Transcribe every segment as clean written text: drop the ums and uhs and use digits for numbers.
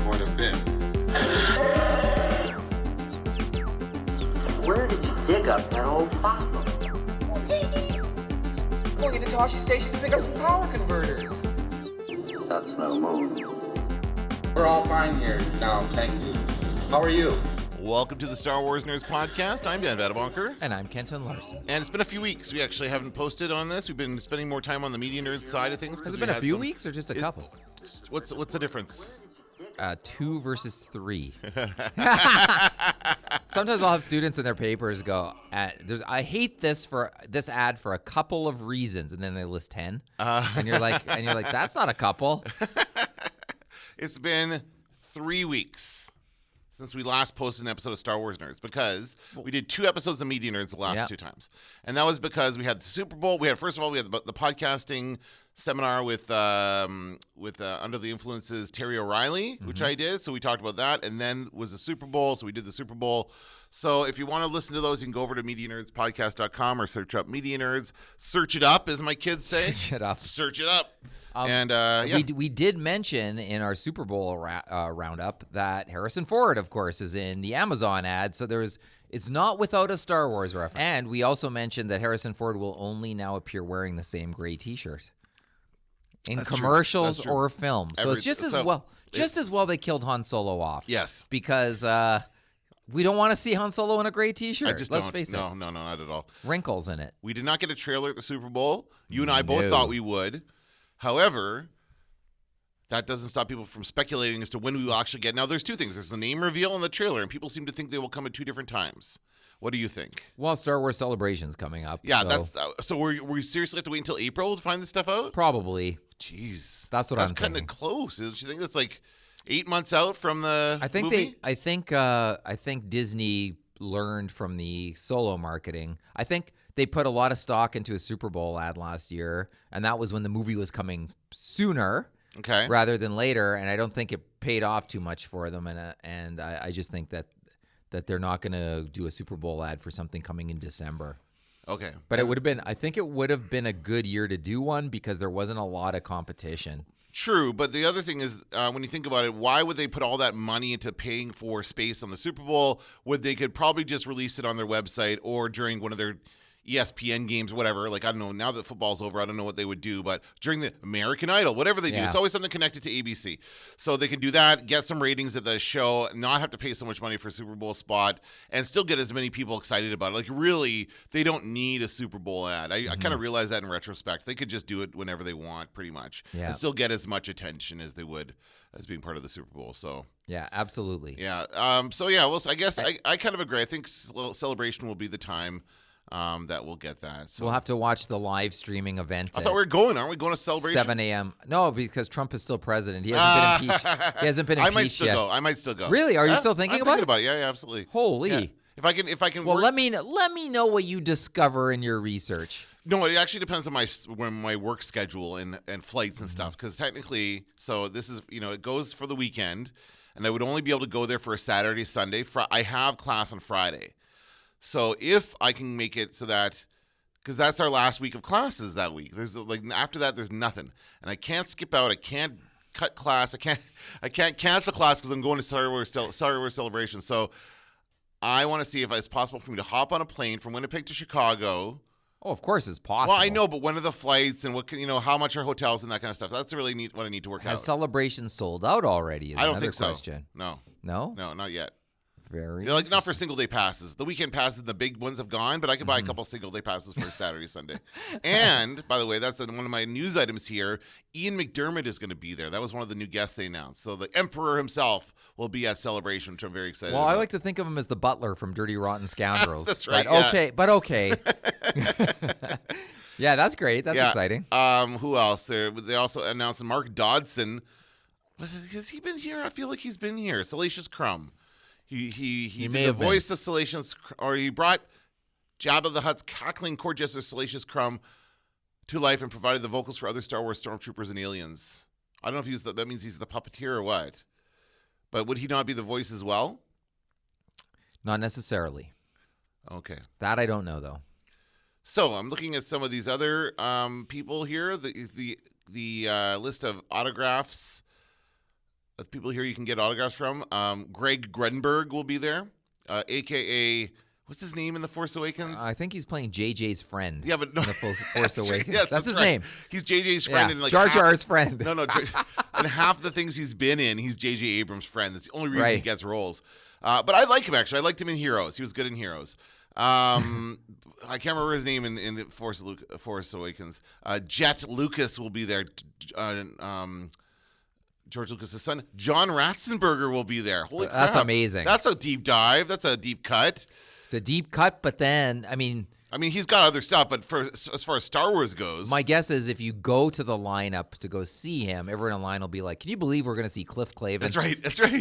would have been. Where did you dig up that old fossil? Going into Toshi Station to pick up some power converters. That's no moon. We're all fine here now, thank you. How are you? Welcome to the Star Wars Nerds Podcast. I'm Dan Vadabonker. And I'm Kenton Larson. And it's been a few weeks. We actually haven't posted on this. We've been spending more time on the media nerd side of things. Has it been a few weeks or just a couple? What's the difference? 2 versus 3. Sometimes I'll have students in their papers go, I hate this ad for a couple of reasons, and then they list 10. And you're like, that's not a couple. It's been 3 weeks since we last posted an episode of Star Wars Nerds, because we did 2 episodes of Media Nerds the last 2 times. And that was because we had the Super Bowl. First of all, we had the podcasting seminar with Under the Influences Terry O'Reilly, which I did. So we talked about that. And then was the Super Bowl. So we did the Super Bowl. So if you want to listen to those, you can go over to MediaNerdsPodcast.com or search up Media Nerds. Search it up, as my kids say. Search it up. We did mention in our Super Bowl roundup that Harrison Ford, of course, is in the Amazon ad. So it's not without a Star Wars reference. And we also mentioned that Harrison Ford will only now appear wearing the same gray T-shirt in commercials or films. So it's just as well they killed Han Solo off. Yes, because we don't want to see Han Solo in a gray T-shirt. Let's face it. No, not at all. Wrinkles in it. We did not get a trailer at the Super Bowl. You and I both thought we would. However, that doesn't stop people from speculating as to when we will actually get. Now, there's 2 things. There's the name reveal and the trailer, and people seem to think they will come at 2 different times. What do you think? Well, Star Wars Celebration's coming up. Yeah, so we seriously have to wait until April to find this stuff out? Probably. Jeez. That's kind of close. Don't you think that's like 8 months out from the movie? I think Disney learned from the Solo marketing. I think they put a lot of stock into a Super Bowl ad last year, and that was when the movie was coming sooner rather than later, and I don't think it paid off too much for them, and I just think that they're not going to do a Super Bowl ad for something coming in December. Okay. But I think it would have been a good year to do one because there wasn't a lot of competition. True, but the other thing is, when you think about it, why would they put all that money into paying for space on the Super Bowl when they could probably just release it on their website or during one of their ESPN games, whatever. Like, I don't know, now that football's over, I don't know what they would do, but during the American Idol, whatever they do, it's always something connected to ABC. So they can do that, get some ratings at the show, not have to pay so much money for a Super Bowl spot, and still get as many people excited about it. Like, really, they don't need a Super Bowl ad. I kind of realize that in retrospect. They could just do it whenever they want, pretty much, and still get as much attention as they would as being part of the Super Bowl. So yeah, absolutely. Yeah. Well, I guess I kind of agree. I think Celebration will be the time that we'll get that. So we'll have to watch the live streaming event. I thought we were going. Aren't we going to Celebration? 7 a.m. No, because Trump is still president. He hasn't been impeached. He hasn't been impeached yet. I might still go. Really? Are you still thinking about it? Yeah, absolutely. Holy. Yeah. If I can. Well, let me know what you discover in your research. No, it actually depends on my work schedule and flights and stuff. Because technically, so this is it goes for the weekend, and I would only be able to go there for a Saturday, Sunday. I have class on Friday. So if I can make it so that, because that's our last week of classes that week. There's after that, there's nothing, and I can't skip out. I can't cut class. I can't cancel class because I'm going to Star Wars Celebration. So I want to see if it's possible for me to hop on a plane from Winnipeg to Chicago. Oh, of course it's possible. Well, I know, but when are the flights and what can how much are hotels and that kind of stuff? That's really what I need to work out. Has Celebration sold out already? I don't think so. Question. No, not yet. Very not for single day passes. The weekend passes, the big ones have gone, but I could buy a couple single day passes for Saturday, Sunday. And by the way, that's one of my news items here. Ian McDermott is going to be there. That was one of the new guests they announced. So the Emperor himself will be at Celebration, which I'm very excited about. I like to think of him as the butler from Dirty Rotten Scoundrels. That's right. But okay. Yeah, that's great. That's exciting. Who else? They also announced Mark Dodson. Has he been here? I feel like he's been here. Salacious Crumb. He did the voice of Salacious, or he brought Jabba the Hutt's cackling court jester Salacious Crumb to life and provided the vocals for other Star Wars stormtroopers and aliens. I don't know if that means he's the puppeteer or what. But would he not be the voice as well? Not necessarily. Okay. That I don't know, though. So I'm looking at some of these other people here. The list of autographs people here you can get autographs from. Greg Grunberg will be there, a.k.a. What's his name in The Force Awakens? I think he's playing JJ's friend. Yeah, but no. In The Force Awakens. Yes, that's his right. name. He's JJ's friend. Yeah. And like Jar Jar's friend. No. And half the things he's been in, he's JJ Abrams' friend. That's the only reason he gets roles. But I like him, actually. I liked him in Heroes. He was good in Heroes. I can't remember his name in the Force Awakens. Jet Lucas will be there. George Lucas' son. John Ratzenberger will be there. Holy crap. That's amazing. That's a deep dive. That's a deep cut. It's a deep cut, but then, I mean, he's got other stuff, but as far as Star Wars goes, my guess is if you go to the lineup to go see him, everyone in line will be like, "Can you believe we're going to see Cliff Clavin?" That's right.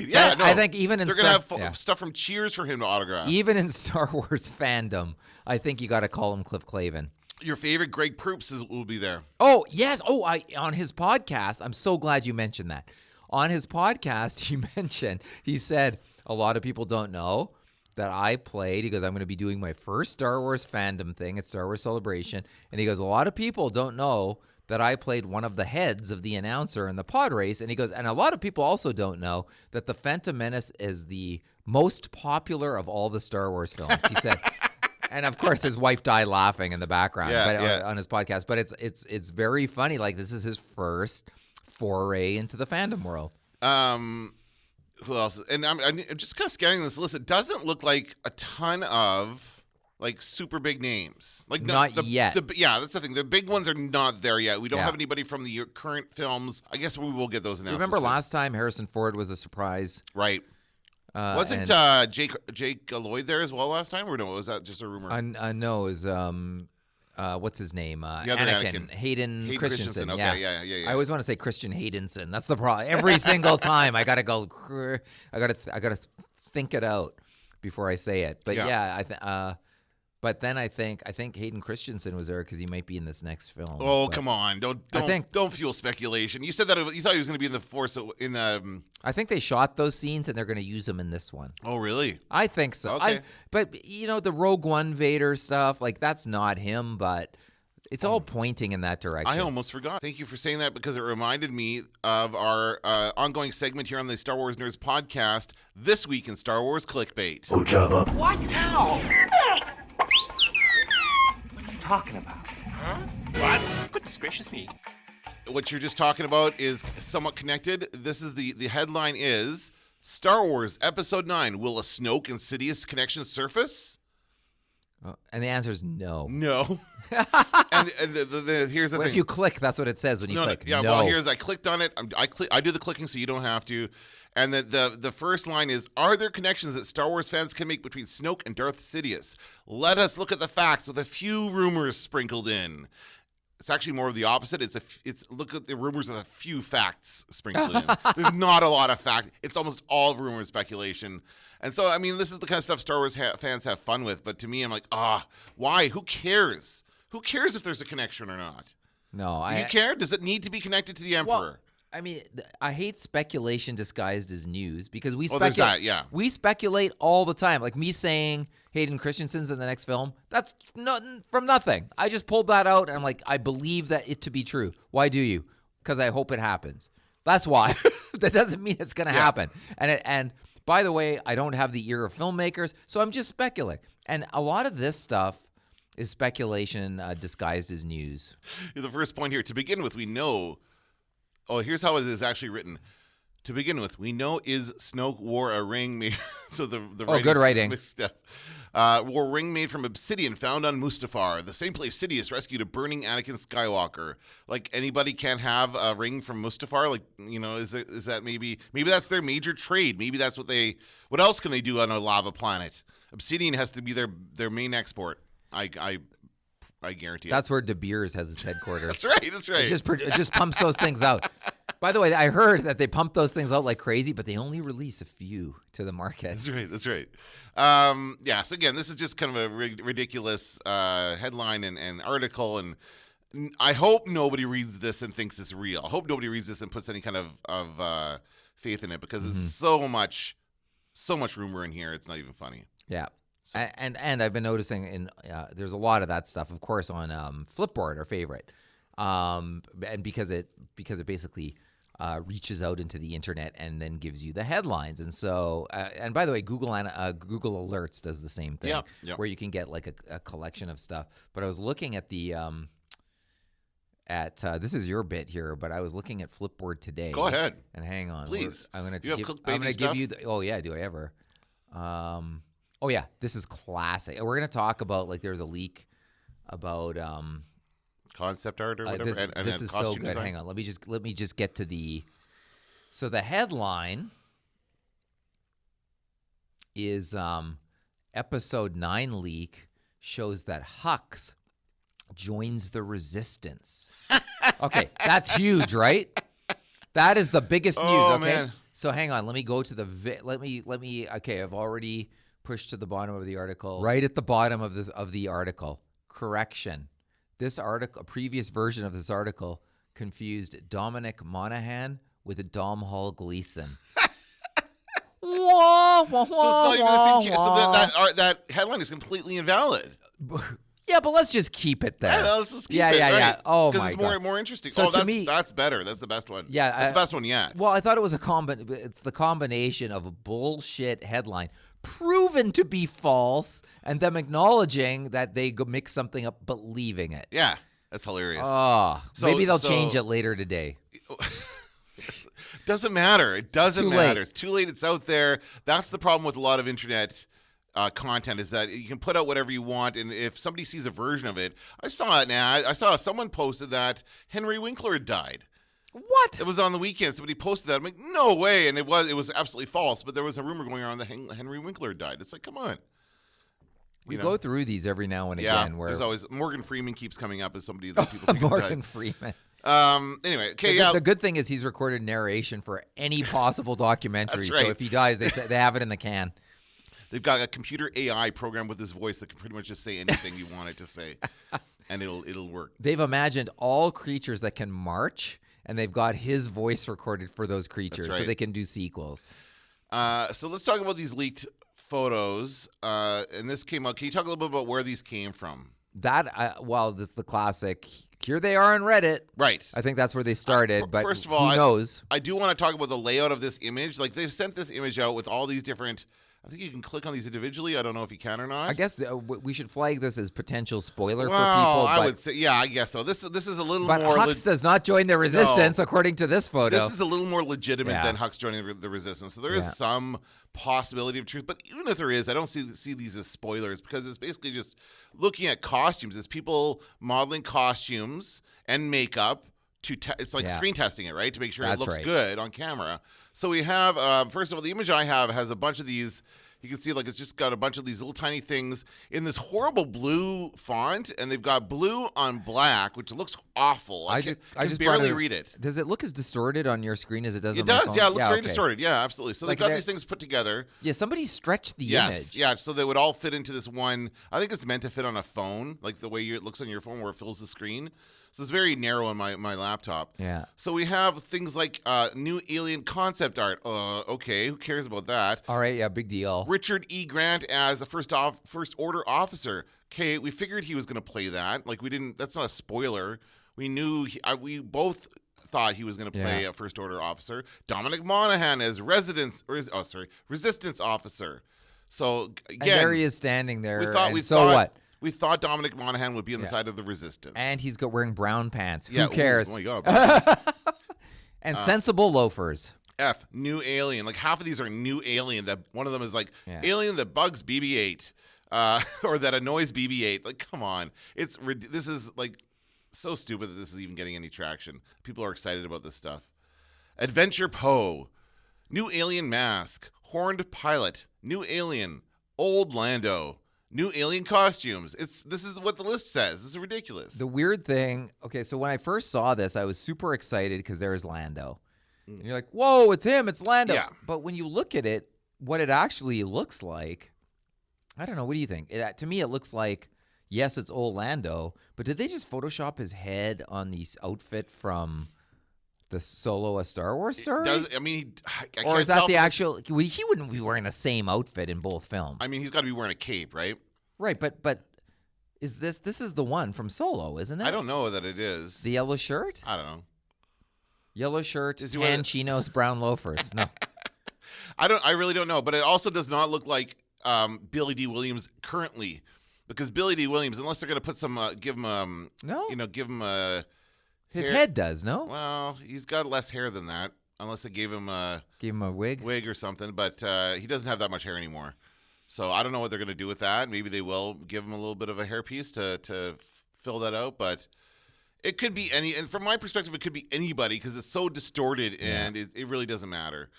Yeah, I think even in they're going to have stuff from Cheers for him to autograph. Even in Star Wars fandom, I think you got to call him Cliff Clavin. Your favorite Greg Proops will be there. Oh yes. Oh, on his podcast. I'm so glad you mentioned that. On his podcast, he said a lot of people don't know that I played. He goes, I'm going to be doing my first Star Wars fandom thing at Star Wars Celebration. And he goes, a lot of people don't know that I played one of the heads of the announcer in the pod race. And he goes, and a lot of people also don't know that The Phantom Menace is the most popular of all the Star Wars films. He said, and of course his wife died laughing in the background on his podcast. But it's very funny. Like, this is his first foray into the fandom world. Who else? And I'm just kind of scanning this list. It doesn't look like a ton of like super big names. Like not yet. Yeah, that's the thing. The big ones are not there yet. We don't have anybody from the current films. I guess we will get those announcements. Remember last time Harrison Ford was a surprise? Right. Wasn't Jake Lloyd there as well last time, or no? Was that just a rumor? No, it was what's his name? Anakin. Hayden Christensen. Okay, yeah. I always want to say Christian Haydenson. That's the problem. Every single time I gotta go. I gotta think it out before I say it. But but then I think Hayden Christensen was there because he might be in this next film. Oh, come on! Don't fuel speculation. You said that you thought he was going to be in the Force in the. I think they shot those scenes and they're going to use them in this one. Oh, really? I think so. Okay. But the Rogue One Vader stuff, like that's not him, but it's all pointing in that direction. I almost forgot. Thank you for saying that because it reminded me of our ongoing segment here on the Star Wars Nerds podcast, This Week in Star Wars Clickbait. What? How? What are you talking about? Huh? What? Goodness gracious me. What you're just talking about is somewhat connected. This is the headline is Star Wars Episode 9. Will a Snoke and Sidious connection surface? And the answer is no. No. and here's the thing. If you click, that's what it says when you click. Yeah, no. well, I clicked on it. I do the clicking so you don't have to. And the first line is, are there connections that Star Wars fans can make between Snoke and Darth Sidious? Let us look at the facts with a few rumors sprinkled in. It's actually more of the opposite. It's look at the rumors with a few facts sprinkled in. There's not a lot of fact. It's almost all rumor speculation. And so, I mean, this is the kind of stuff Star Wars fans have fun with. But to me, I'm like, why? Who cares? Who cares if there's a connection or not? No, Do you care? Does it need to be connected to the Emperor? Well, I mean, I hate speculation disguised as news because we there's that, yeah. We speculate all the time. Like me saying Hayden Christensen's in the next film, that's from nothing. I just pulled that out and I'm like, I believe that it to be true. Why do you? Because I hope it happens. That's why. That doesn't mean it's going to happen. And by the way, I don't have the ear of filmmakers, so I'm just speculating. And a lot of this stuff is speculation disguised as news. The first point here, to begin with, we know. Oh, here's how it is actually written. To begin with, we know is Snoke wore a ring made. So the good writing. Wore a ring made from obsidian found on Mustafar, the same place Sidious rescued a burning Anakin Skywalker. Like anybody can have a ring from Mustafar. Like is that maybe that's their major trade? Maybe that's what they. What else can they do on a lava planet? Obsidian has to be their main export. I guarantee. That's where De Beers has its headquarters. That's right. It just pumps those things out. By the way, I heard that they pump those things out like crazy, but they only release a few to the market. That's right. So again, this is just kind of a ridiculous headline and article, and I hope nobody reads this and thinks it's real. I hope nobody reads this and puts any kind of faith in it because it's so much rumor in here. It's not even funny. Yeah. So. And I've been noticing there's a lot of that stuff, of course, on Flipboard, our favorite, and because it basically reaches out into the internet and then gives you the headlines. And so, and by the way, Google Alerts does the same thing, where you can get like a collection of stuff. But I was looking at the this is your bit here, but I was looking at Flipboard today. Go ahead. And hang on, please. I'm going to clickbaity give you. Oh yeah, do I ever? Oh yeah, this is classic. We're going to talk about like there's a leak about concept art or whatever. This is so good. Design. Hang on, let me just get to the. So the headline is episode 9 leak shows that Hux joins the resistance. Okay, that's huge, right? That is the biggest news. Oh, okay, man. So hang on. Let me go to the. Let me. Okay, I've already pushed to the bottom of the article. Right at the bottom of the article. Correction. This article, a previous version of this article, confused Dominic Monaghan with Dom Hall Gleason. So it's not even the same. So that headline is completely invalid. Yeah, but let's just keep it there. Yeah, let's just keep it. Yeah. Oh my god, because it's more interesting. So to to me, that's better. That's the best one. Yeah, that's the best one yet. Well, I thought it was it's the combination of a bullshit headline proven to be false and them acknowledging that they go mix something up but leaving it. Yeah, that's hilarious. Maybe they'll change it later today. Doesn't matter. It doesn't matter. Late. It's too late. It's out there. That's the problem with a lot of internet content, is that you can put out whatever you want, and if somebody sees a version of it, I saw it now. I saw someone posted that Henry Winkler had died. What? It was on the weekend. Somebody posted that. I'm like, no way, and it was absolutely false. But there was a rumor going around that Henry Winkler had died. It's like, come on. We go through these every now and yeah, again. Where there's always Morgan Freeman keeps coming up as somebody that people think has Morgan died. Freeman. Anyway, okay, The good thing is he's recorded narration for any possible documentary. That's right. So if he dies, they have it in the can. They've got a computer AI program with his voice that can pretty much just say anything you want it to say, and it'll work. They've imagined all creatures that can march, and they've got his voice recorded for those creatures, That's right. so they can do sequels. So let's talk about these leaked photos. And this came out. Can you talk a little bit about where these came from? This is the classic. Here they are on Reddit. Right. I think that's where they started. But first of all, who knows? I do want to talk about the layout of this image. Like, they've sent this image out with all these different. I think you can click on these individually. I don't know if you can or not. I guess we should flag this as potential spoiler for people. I would say, yeah, I guess so. This is a little but more. Hux does not join the resistance, according to this photo. This is a little more legitimate than Hux joining the resistance. So there is some possibility of truth. But even if there is, I don't see these as spoilers, because it's basically just looking at costumes. It's people modeling costumes and makeup. It's like screen testing it, right? To make sure it looks good on camera. So we have, first of all, the image I have has a bunch of these. You can see, like, it's just got a bunch of these little tiny things in this horrible blue font, and they've got blue on black, which looks awful. I can barely read it. Does it look as distorted on your screen as it does on my phone? Yeah, it looks very distorted. Yeah, absolutely. So they've got these things put together. Yeah, somebody stretched the image. Yeah, so they would all fit into this one. I think it's meant to fit on a phone, like the way it looks on your phone where it fills the screen. So it's very narrow on my laptop. Yeah. So we have things like new alien concept art. Okay, who cares about that? All right, yeah, big deal. Richard E. Grant as a first order officer. Okay, we figured he was going to play that. Like, we didn't. That's not a spoiler. We knew. We both thought he was going to play a first order officer. Dominic Monaghan as resistance officer. So again, and there he is standing there. What? We thought Dominic Monaghan would be on the side of the resistance. And he's wearing brown pants. Yeah, who cares? Oh my God. Brown pants. And sensible loafers. New alien. Like, half of these are new alien. That one of them is like alien that bugs BB-8, or that annoys BB-8. Like, come on. This is like so stupid that this is even getting any traction. People are excited about this stuff. Adventure Poe. New alien mask. Horned pilot. New alien. Old Lando. New alien costumes. This is what the list says. This is ridiculous. The weird thing, okay, so when I first saw this, I was super excited because there's Lando. And you're like, whoa, it's him, it's Lando. Yeah. But when you look at it, what it actually looks like, I don't know, what do you think? To me, it looks like, yes, it's old Lando, but did they just Photoshop his head on the outfit from the Solo a Star Wars story? Or is that the actual? He wouldn't be wearing the same outfit in both films. I mean, he's got to be wearing a cape, right? Right, but is this is the one from Solo, isn't it? I don't know that it is. The yellow shirt? I don't know. Yellow shirt, Is he tan wearing- chinos, brown loafers. No. I really don't know, but it also does not look like Billy D. Williams currently, because Billy D. Williams, unless they're going to put some, give him, No? give him a His hair- head does, no? Well, he's got less hair than that, unless they gave him a Give him a wig. wig or something. But he doesn't have that much hair anymore, so I don't know what they're going to do with that. Maybe they will give him a little bit of a hairpiece to fill that out, but. It could be any, and from my perspective, it could be anybody because it's so distorted and it really doesn't matter.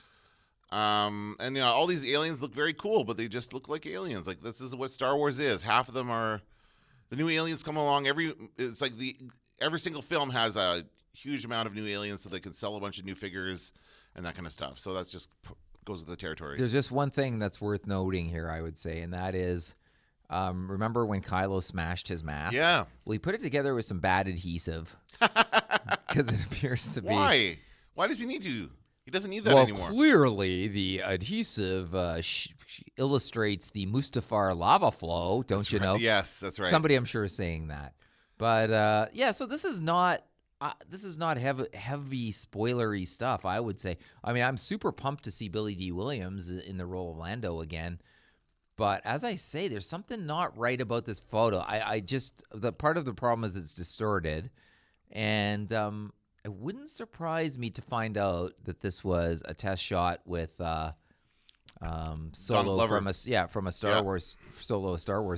And all these aliens look very cool, but they just look like aliens. Like this is what Star Wars is. Half of them are the new aliens come along. Every single film has a huge amount of new aliens, so they can sell a bunch of new figures and that kind of stuff. So that's just goes with the territory. There's just one thing that's worth noting here, I would say, and that is, remember when Kylo smashed his mask? Yeah. Well, he put it together with some bad adhesive because it appears to be. Why? Why does he need to? He doesn't need that Well, anymore. clearly the adhesive illustrates the Mustafar lava flow, don't That's you right. know? Yes, that's right. Somebody, I'm sure, is saying that. But yeah, so this is not heavy spoilery stuff, I would say. I mean, I'm super pumped to see Billy D. Williams in the role of Lando again. But as I say, there's something not right about this photo. The part of the problem is it's distorted, and it wouldn't surprise me to find out that this was a test shot with Solo Glover. from a Star Wars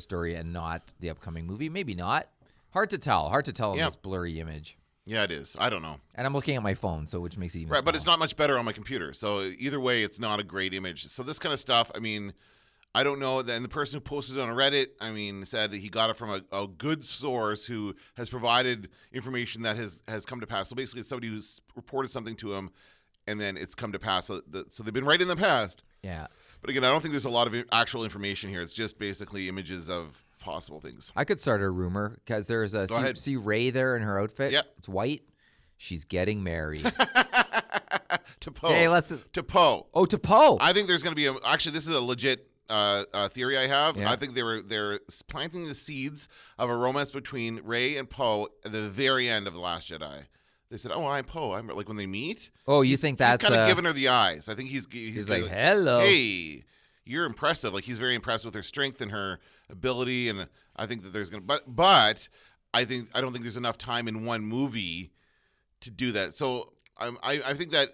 story, and not the upcoming movie. Maybe not. Hard to tell in this blurry image. Yeah, it is. I don't know. And I'm looking at my phone, so which makes it even Right, but it's smaller. not much better on my computer. So either way, it's not a great image. So this kind of stuff, I mean, I don't know. And the person who posted it on Reddit, I mean, said that he got it from a good source who has provided information that has come to pass. So basically, it's somebody who's reported something to him, and then it's come to pass. So they've been right in the past. Yeah. But again, I don't think there's a lot of actual information here. It's just basically images of possible things. I could start a rumor because there's a Go ahead. see Rey there in her outfit. Yep. It's white. She's getting married. To Poe. Hey, let's. To Poe. Oh, to Poe. I think there's going to be actually, this is a legit theory I have. Yeah. I think they're planting the seeds of a romance between Rey and Poe at the very end of The Last Jedi. They said, "Oh, I'm Poe." I'm like when they meet. Oh, you think that's he's kind of giving her the eyes. I think he's like, hello. Hey, you're impressive. Like he's very impressed with her strength and her ability, and I think that there's gonna. But I don't think there's enough time in one movie to do that. So I think that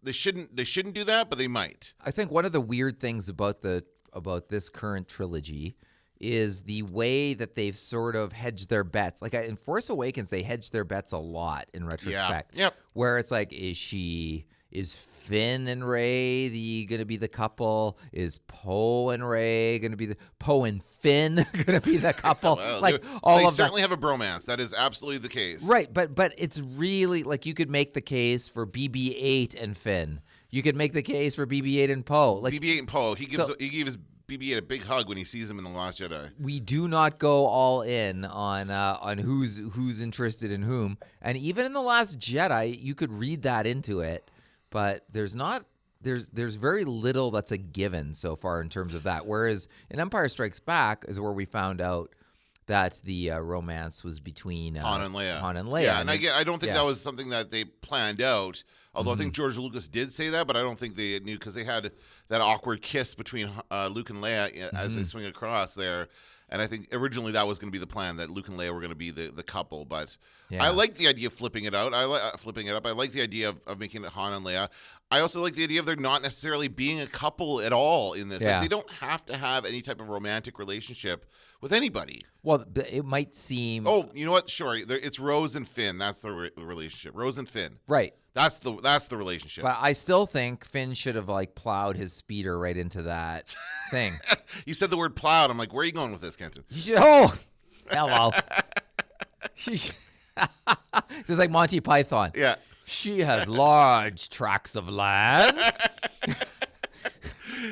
they shouldn't do that, but they might. I think one of the weird things about this current trilogy is the way that they've sort of hedged their bets. Like in Force Awakens, they hedged their bets a lot in retrospect. Yep. Where it's like, is Finn and Rey going to be the couple? Is Poe and Rey going to be Poe and Finn going to be the couple? Well, like they all of certainly have a bromance. That is absolutely the case. Right, but it's really like you could make the case for BB-8 and Finn. You could make the case for BB-8 and Poe. Like BB-8 and Poe, he gives BB-8 a big hug when he sees him in The Last Jedi. we do not go all in on who's interested in whom, and even in The Last Jedi, you could read that into it, but there's very little that's a given so far in terms of that. Whereas in Empire Strikes Back is where we found out that the romance was between Han and Leia. Yeah, and I don't think yeah. that was something that they planned out. Although I think George Lucas did say that, but I don't think they knew because they had that awkward kiss between Luke and Leia as they swing across there. And I think originally that was going to be the plan, that Luke and Leia were going to be the couple. But Yeah. I like the idea of flipping it out. I like flipping it up. I like the idea of making it Han and Leia. I also like the idea of there not necessarily being a couple at all in this. Yeah. Like, they don't have to have any type of romantic relationship with anybody. Well, it might seem Oh, you know what? Sure, it's Rose and Finn. That's the relationship. Rose and Finn. right. That's the relationship. But I still think Finn should have plowed his speeder right into that thing. You said the word plowed. I'm like, where are you going with this, Kenton? You should, oh, hello. This is like Monty Python. Yeah. She has large tracts of land.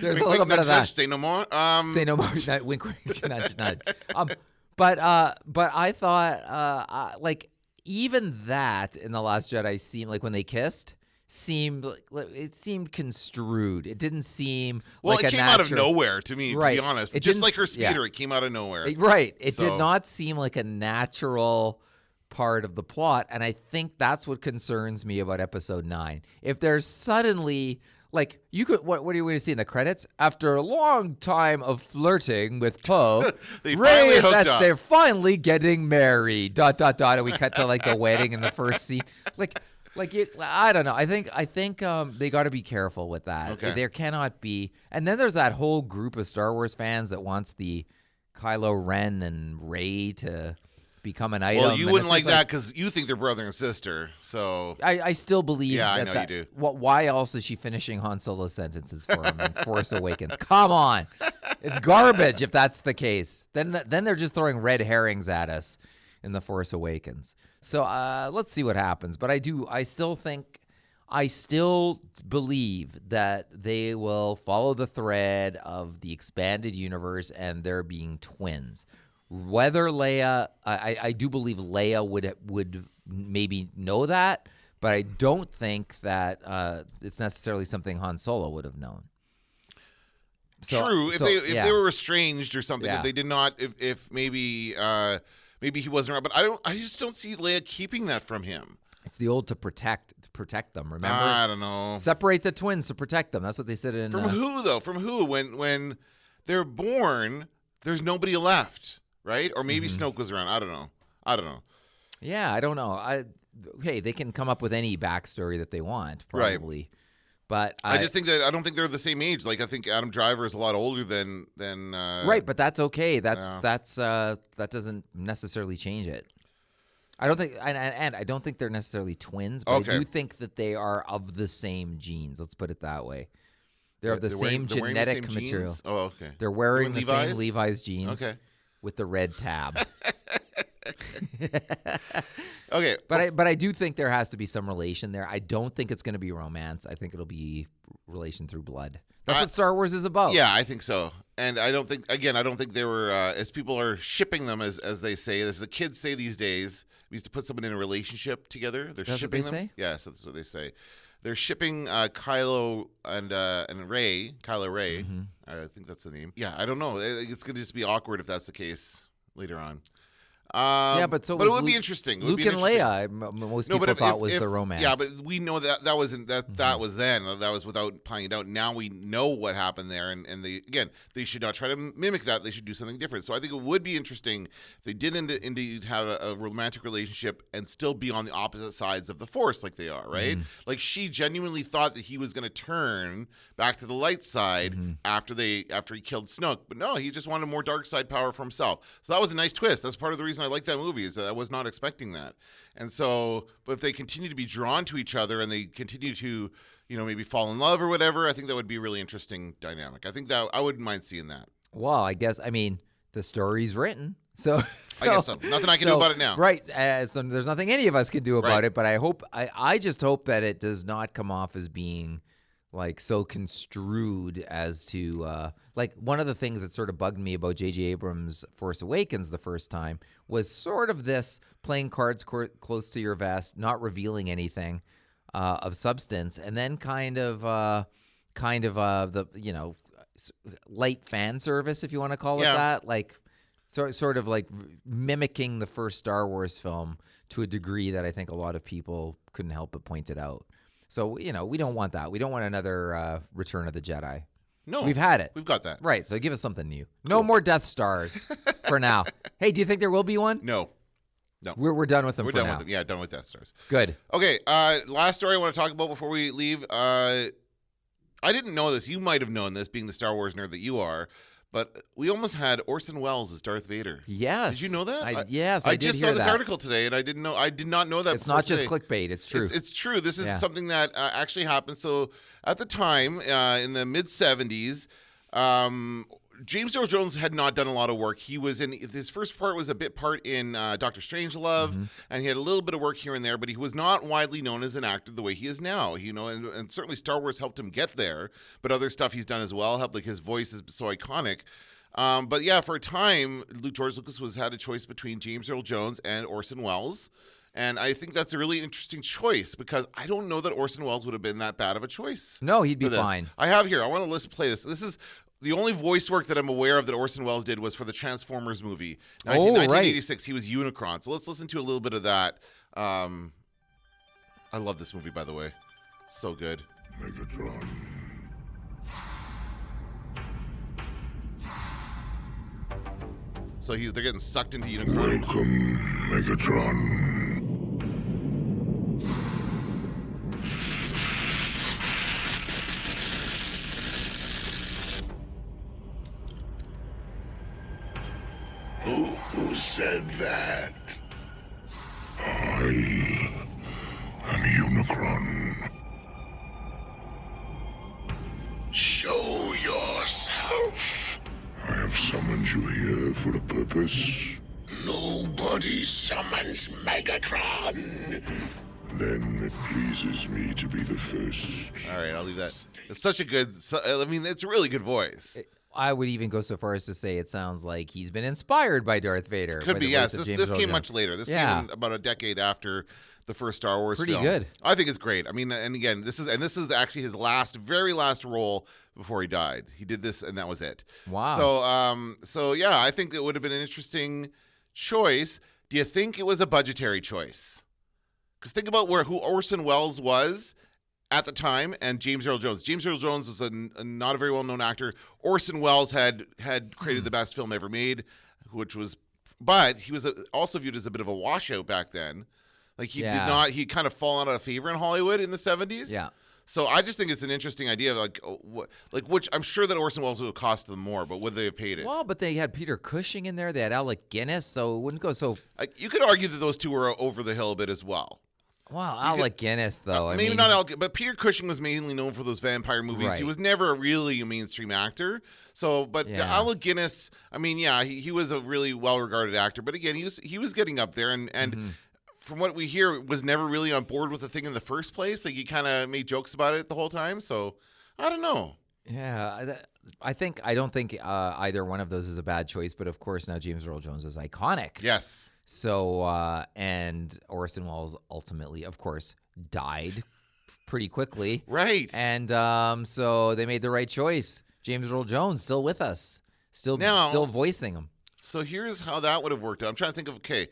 There's a little bit of that. Say no more. Say no more. Wink, wink, nudge, nudge. But I thought, even that in The Last Jedi seemed like when they kissed, seemed construed. It didn't seem well, like it came out of nowhere to me, Right. to be honest. It Just didn't like her s- yeah. speeder, it came out of nowhere. Right. It So- did not seem like a natural part of the plot, and I think that's what concerns me about episode 9. If there's suddenly like you could what are you going to see in the credits? After a long time of flirting with Poe, they're finally getting married. ... And we cut to like the wedding in the first scene. I don't know. I think they got to be careful with that. Okay. There cannot be. And then there's that whole group of Star Wars fans that wants the Kylo Ren and Rey to become an item. Well, you wouldn't like that because you think they're brother and sister. So I still believe. Yeah, I know you do. Why else is she finishing Han Solo's sentences for him in Force Awakens? Come on, it's garbage if that's the case. Then they're just throwing red herrings at us in the Force Awakens. So let's see what happens. But I still believe that they will follow the thread of the expanded universe and there being twins. Whether Leia, I do believe Leia would maybe know that, but I don't think that it's necessarily something Han Solo would have known. True. If they were estranged or something, if they did not, if maybe he wasn't around, but I just don't see Leia keeping that from him. It's the old to protect them. Remember? I don't know. Separate the twins to protect them. That's what they said in. From who though? From who? When they're born, there's nobody left, right? Or maybe Snoke was around. I don't know. Yeah, I don't know. Hey, they can come up with any backstory that they want, probably. Right. But I just think that I don't think they're the same age. Like I think Adam Driver is a lot older than right, but that's okay. That doesn't necessarily change it. I don't think, and I don't think they're necessarily twins, but I do think that they are of the same genes. Let's put it that way. They're of the same genetic material. Jeans? Oh, okay. They're wearing the same Levi's jeans. Okay. With the red tab. Okay. But I do think there has to be some relation there. I don't think it's going to be romance. I think it'll be relation through blood. That's what Star Wars is about. Yeah, I think so. And I don't think they were, as people are shipping them, as they say, as the kids say these days, we used to put someone in a relationship together. They're shipping them. Say? Yes, that's what they say. They're shipping Kylo and Rey, Kylo Rey. Mm-hmm. I think that's the name. Yeah, I don't know. It's going to just be awkward if that's the case later on. But it would be interesting. Luke and Leia, most people thought was the romance. Yeah, but we know that wasn't that was then. That was without planning it out. Now we know what happened there, and they should not try to mimic that. They should do something different. So I think it would be interesting if they did indeed have a romantic relationship and still be on the opposite sides of the Force, like they are, right? Like she genuinely thought that he was going to turn back to the light side after he killed Snoke, but no, he just wanted more dark side power for himself. So that was a nice twist. That's part of the reason I like that movie, is that I was not expecting that. And so, but if they continue to be drawn to each other and they continue to, maybe fall in love or whatever, I think that would be a really interesting dynamic. I think that I wouldn't mind seeing that. Well, I mean, the story's written. So I guess so. Nothing I can do about it now. Right. So there's nothing any of us can do about it, but I just hope that it does not come off as being like so construed as to like one of the things that sort of bugged me about J.J. Abrams' Force Awakens the first time was sort of this playing cards close to your vest, not revealing anything of substance, and then kind of the light fan service, if you want to call it that, like sort of like mimicking the first Star Wars film to a degree that I think a lot of people couldn't help but point it out. So, we don't want that. We don't want another Return of the Jedi. No. We've had it. We've got that. Right. So give us something new. No more Death Stars for now. Hey, do you think there will be one? No. We're done with them We're for done now. with them. Yeah, done with Death Stars. Good. Okay. Last story I want to talk about before we leave. I didn't know this. You might have known this, being the Star Wars nerd that you are. But we almost had Orson Welles as Darth Vader. Yes. Did you know that? Yes, I did just hear saw this that. article today, and I did not know that. It's not just clickbait. It's true. It's true. This is something that actually happened. So at the time, in the mid-'70s, James Earl Jones had not done a lot of work. He was in his first part was a bit part in Doctor Strangelove, and he had a little bit of work here and there, but he was not widely known as an actor the way he is now. And certainly Star Wars helped him get there, but other stuff he's done as well helped. Like his voice is so iconic. But yeah, for a time, George Lucas had a choice between James Earl Jones and Orson Welles. And I think that's a really interesting choice because I don't know that Orson Welles would have been that bad of a choice. No, he'd be fine. I have here. I want to play this. This is the only voice work that I'm aware of that Orson Welles did was for the Transformers movie. Oh, right. 1986, he was Unicron. So let's listen to a little bit of that. I love this movie, by the way. So good. Megatron. So they're getting sucked into Unicron. Welcome, Megatron. Who said that? I am Unicron. Show yourself. I have summoned you here for a purpose. Nobody summons Megatron. Then it pleases me to be the first. All right, I'll leave that. It's such a good, I mean, it's a really good voice. I would even go so far as to say it sounds like he's been inspired by Darth Vader. Could be, yes. This Earl came Jones. much later. This Yeah. came in about a decade after the first Star Wars Pretty film. good. I think it's great. I mean, and again, this is actually his very last role before he died. He did this, and that was it. Wow. So yeah, I think it would have been an interesting choice. Do you think it was a budgetary choice? Because think about who Orson Welles was at the time, and James Earl Jones. James Earl Jones was a not a very well-known actor. Orson Welles had created the best film ever made, but he was also viewed as a bit of a washout back then. Like he kind of fallen out of favor in Hollywood in the 70s. Yeah. So I just think it's an interesting idea, which I'm sure that Orson Welles would have cost them more, but would they have paid it? Well, but they had Peter Cushing in there. They had Alec Guinness, so it wouldn't go so. You could argue that those two were over the hill a bit as well. Well, Alec Guinness, though. I Maybe mean, not Alec, but Peter Cushing was mainly known for those vampire movies. Right. He was never really a mainstream actor. So, but Yeah. Alec Guinness, I mean, yeah, he was a really well-regarded actor. But again, he was getting up there, and from what we hear, was never really on board with the thing in the first place. Like he kind of made jokes about it the whole time. So, I don't know. Yeah, I don't think either one of those is a bad choice. But of course, now James Earl Jones is iconic. Yes. So, and Orson Welles ultimately, of course, died pretty quickly. Right. And so they made the right choice. James Earl Jones still with us, still voicing him. So here's how that would have worked out. I'm trying to think of, think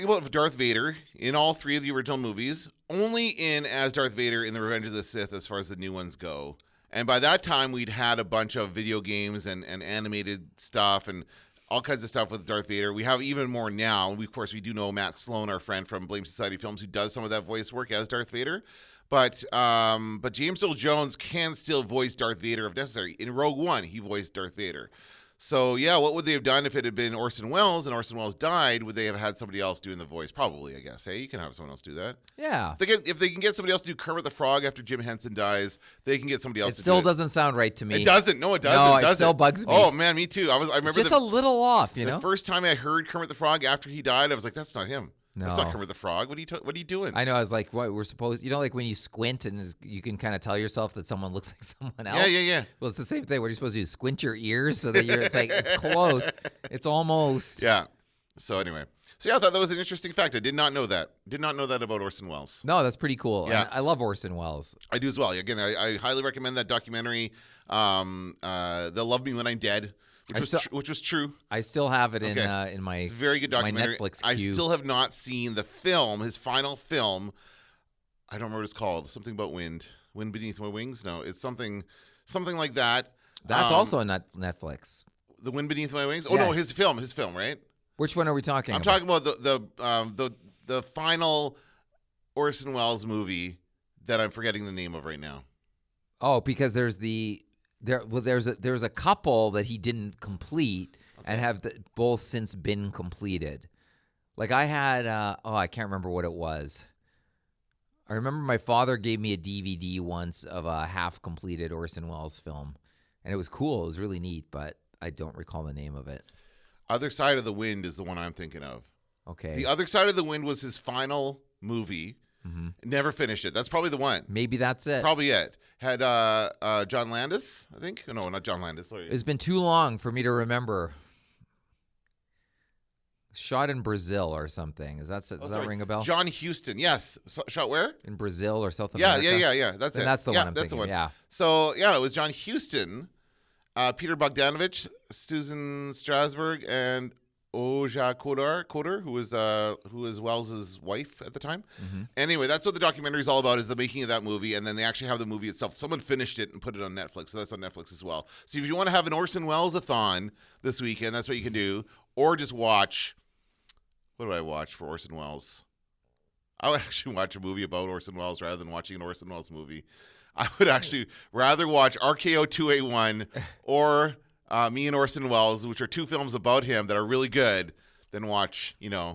about Darth Vader in all three of the original movies, only in as Darth Vader in The Revenge of the Sith as far as the new ones go. And by that time, we'd had a bunch of video games and animated stuff and all kinds of stuff with Darth Vader. We have even more now. Of course, we do know Matt Sloan, our friend from Blame Society Films, who does some of that voice work as Darth Vader. But James Earl Jones can still voice Darth Vader if necessary. In Rogue One, he voiced Darth Vader. So, yeah, what would they have done if it had been Orson Welles and Orson Welles died? Would they have had somebody else doing the voice? Probably, I guess. Hey, you can have someone else do that. Yeah. If they can get somebody else to do Kermit the Frog after Jim Henson dies, they can get somebody else to do it. It still doesn't sound right to me. It doesn't. No, it doesn't. No, it doesn't. still bugs me. Oh, man, me too. I remember Just a little off, you know? The first time I heard Kermit the Frog after he died, I was like, that's not him. No. That's not Kermit the Frog. What are you doing? I know. I was like, what we're supposed, like when you squint and you can kind of tell yourself that someone looks like someone else. Yeah. Well, it's the same thing. What are you supposed to do? Squint your ears so that it's like, it's close. It's almost. Yeah. So anyway. So yeah, I thought that was an interesting fact. I did not know that. Did not know that about Orson Welles. No, that's pretty cool. Yeah. And I love Orson Welles. I do as well. Again, I highly recommend that documentary, They'll Love Me When I'm Dead, which was true. I still have it in my It's a very good documentary. my Netflix I queue. still have not seen the film, his final film. I don't remember what it's called. Something about wind. Wind Beneath My Wings? No, it's something like that. That's also on Netflix. The Wind Beneath My Wings? Oh, Yeah. no, his film, right? Which one are we talking I'm about? talking about the final Orson Welles movie that I'm forgetting the name of right now. Oh, because there's a couple that he didn't complete and have both since been completed. Like I had, I can't remember what it was. I remember my father gave me a DVD once of a half-completed Orson Welles film, and it was cool. It was really neat, but I don't recall the name of it. Other Side of the Wind is the one I'm thinking of. Okay. The Other Side of the Wind was his final movie. Mm-hmm. Never finished it. That's probably the one. Maybe that's it. Probably it. Had John Landis, I think. No, not John Landis. Sorry. It's been too long for me to remember. Shot in Brazil or something. Does that ring a bell? John Huston. Yes. Shot where? In Brazil or South America? Yeah. That's it. That's the one I'm that's thinking. the one. Yeah. So, yeah, it was John Huston. Peter Bogdanovich, Susan Strasberg, and Oja Kodar, who was Welles' wife at the time. Anyway, that's what the documentary is all about, is the making of that movie, and then they actually have the movie itself. Someone finished it and put it on Netflix, so that's on Netflix as well. So if you want to have an Orson Welles-a-thon this weekend, that's what you can do, or just watch. What do I watch for Orson Welles? I would actually watch a movie about Orson Welles rather than watching an Orson Welles movie. I would actually rather watch RKO 2A1 or Me and Orson Welles, which are two films about him that are really good, than watch, Yeah,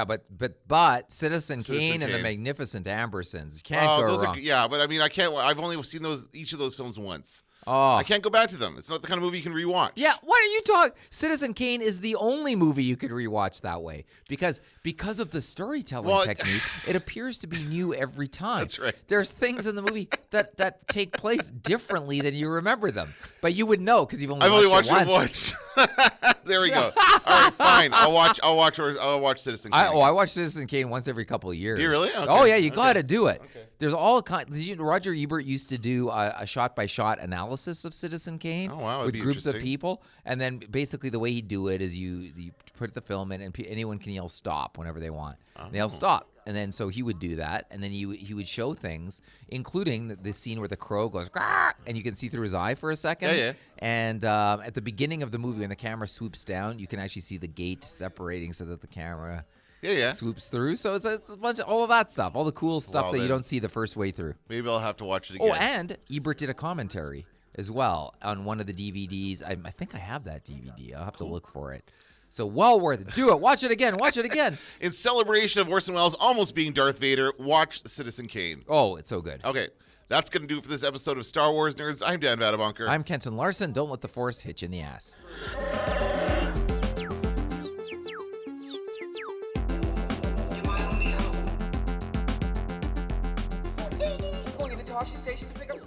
but Citizen Kane and the Magnificent Ambersons. Can't go wrong. But I mean, I can't. I've only seen each of those films once. Oh. I can't go back to them. It's not the kind of movie you can rewatch. Yeah, what are you talking? Citizen Kane is the only movie you could rewatch that way because of the storytelling technique. It appears to be new every time. That's right. There's things in the movie that take place differently than you remember them, but you would know because you've only watched it once. There we go. All right, fine. I'll watch Citizen Kane. I watch Citizen Kane once every couple of years. Do you really? Okay. Oh yeah, you got to do it. Okay. There's all kinds. Roger Ebert used to do a shot-by-shot analysis of Citizen Kane with groups of people, and then basically the way he'd do it is you put the film in, and anyone can yell stop whenever they want. They'll stop, and then so he would do that, and then he would show things, including the scene where the crow goes, and you can see through his eye for a second. Yeah. And at the beginning of the movie, when the camera swoops down, you can actually see the gate separating so that the camera swoops through. So it's a bunch of all of that stuff, all the cool stuff that you don't see the first way through. Maybe I'll have to watch it again. Oh, and Ebert did a commentary as well on one of the DVDs. I think I have that DVD. I'll have to look for it. So well worth it. Do it. Watch it again. Watch it again. In celebration of Orson Welles almost being Darth Vader, watch Citizen Kane. Oh, it's so good. Okay. That's going to do it for this episode of Star Wars Nerds. I'm Dan Vadabunker. I'm Kenton Larson. Don't let the Force hit you in the ass. Going into Toshi Station to pick up